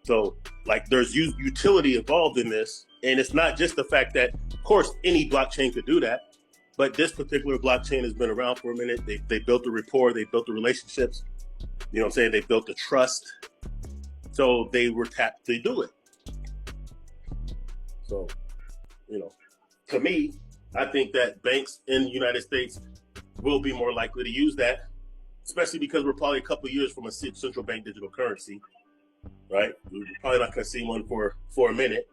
So like there's utility involved in this. And it's not just the fact that, of course, any blockchain could do that. But this particular blockchain has been around for a minute. They built the rapport. They built the relationships. You know what I'm saying? They built the trust. So they were tapped to do it. So, you know, to me, I think that banks in the United States will be more likely to use that, especially because we're probably a couple of years from a central bank digital currency, right? We're probably not going to see one for a minute.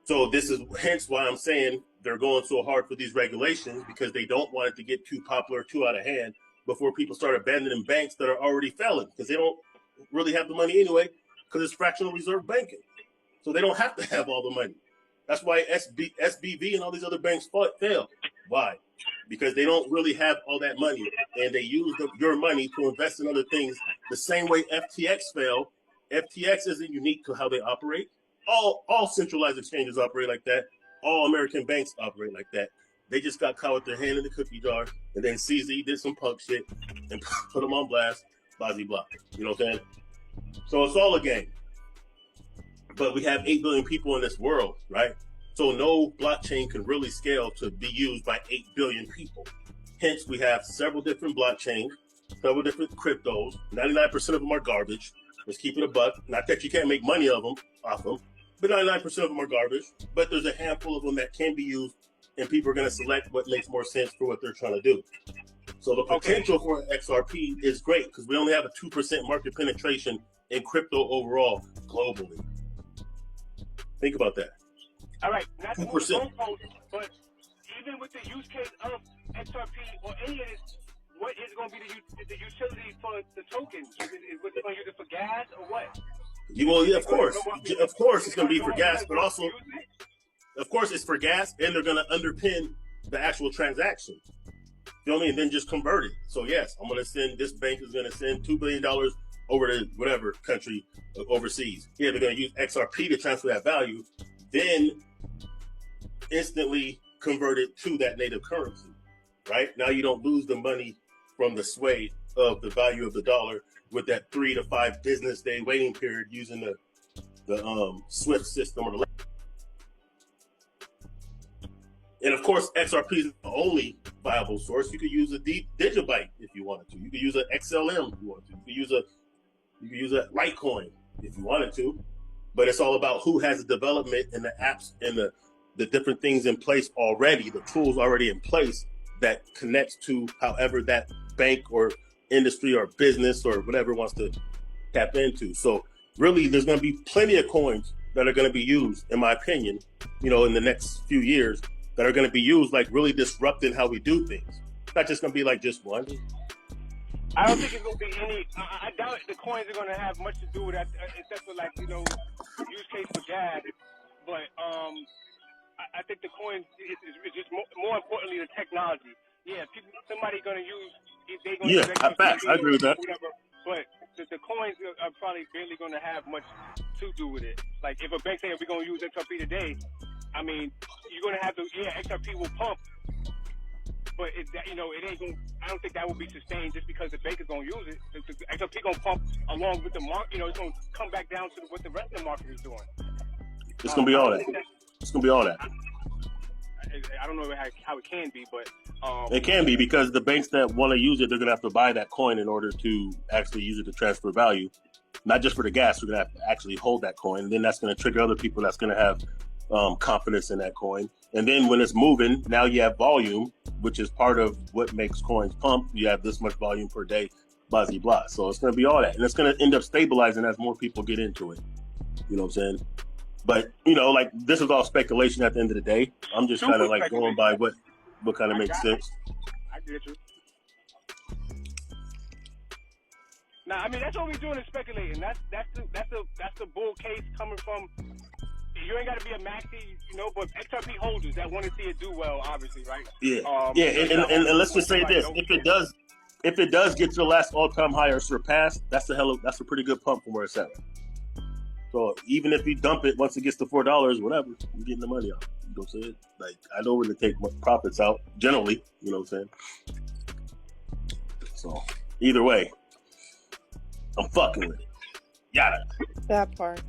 So this is hence why I'm saying they're going so hard for these regulations, because they don't want it to get too popular, too out of hand before people start abandoning banks that are already failing, because they don't really have the money anyway, because it's fractional reserve banking. So they don't have to have all the money. That's why SBV and all these other banks fail. Why? Because they don't really have all that money, and they use your money to invest in other things. The same way FTX failed. FTX isn't unique to how they operate. All centralized exchanges operate like that. All American banks operate like that. They just got caught with their hand in the cookie jar, and then CZ did some punk shit and put them on blast, blah, blah. You know what I'm saying? So it's all a game. But we have 8 billion people in this world, right? So no blockchain can really scale to be used by 8 billion people. Hence, we have several different blockchains, several different cryptos. 99% of them are garbage. Let's keep it a buck. Not that you can't make money off them, but 99% of them are garbage. But there's a handful of them that can be used, and people are going to select what makes more sense for what they're trying to do. So the potential for XRP is great, because we only have a 2% market penetration in crypto overall globally. Think about that. All right, not 2%. But even with the use case of XRP or any of this, what is going to be the utility for the tokens? Is it going to use it for gas or what? Well, yeah, of course. Of course it's going to be for gas, but also, of course it's for gas, and they're going to underpin the actual transaction. You know what I mean? And then just convert it. So yes, I'm going to send, this bank is going to send $2 billion over to whatever country overseas. Yeah, they're going to use XRP to transfer that value, then instantly convert it to that native currency, right? Now you don't lose the money from the sway of the value of the dollar with that 3 to 5 business day waiting period using the SWIFT system or the. And of course, XRP is the only viable source. You could use a Digibyte if you wanted to. You could use an XLM if you wanted to. You could use a Litecoin if you wanted to. But it's all about who has the development and the apps and the different things in place already, the tools already in place that connects to however that bank or industry or business or whatever wants to tap into. So really, there's going to be plenty of coins that are going to be used, in my opinion, in the next few years, that are going to be used, like really disrupting how we do things. It's not just going to be like just one. I don't think it's going to be any. I doubt the coins are going to have much to do with that, except for use case for gas. But I think the coins is just more importantly the technology. Yeah, somebody going to use. They're going to use facts. I agree with that. Whatever, but the coins are probably barely going to have much to do with it. Like if a bank saying we're going to use XRP today, I mean, you're going to have to. Yeah, XRP will pump. But it ain't going. I don't think that will be sustained just because the bank is going to use it. The XRP going to pump along with the market. It's going to come back down to what the rest of the market is doing. It's going to be all that. It's going to be all that. I don't know how it can be, but it can be, because the banks that want to use it, they're going to have to buy that coin in order to actually use it to transfer value. Not just for the gas, we're going to have to actually hold that coin, and then that's going to trigger other people that's going to have confidence in that coin. And then when it's moving, now you have volume, which is part of what makes coins pump. You have this much volume per day, blah, blah, blah. So it's going to be all that. And it's going to end up stabilizing as more people get into it. You know what I'm saying? But, this is all speculation at the end of the day. I'm just kind of going by what kind of makes sense. I get you. Nah, I mean, that's what we're doing is speculating. That's the bull case coming from. You ain't got to be a maxi, but XRP holders that want to see it do well, obviously, right? Yeah, and let's just say this: if it does get to the last all-time high or surpass, that's a pretty good pump from where it's at. So even if you dump it once it gets to $4, whatever, you're getting the money out. You know what I'm saying? Like, I know where to take profits out generally. You know what I'm saying? So either way, I'm fucking with it. Yada. That part.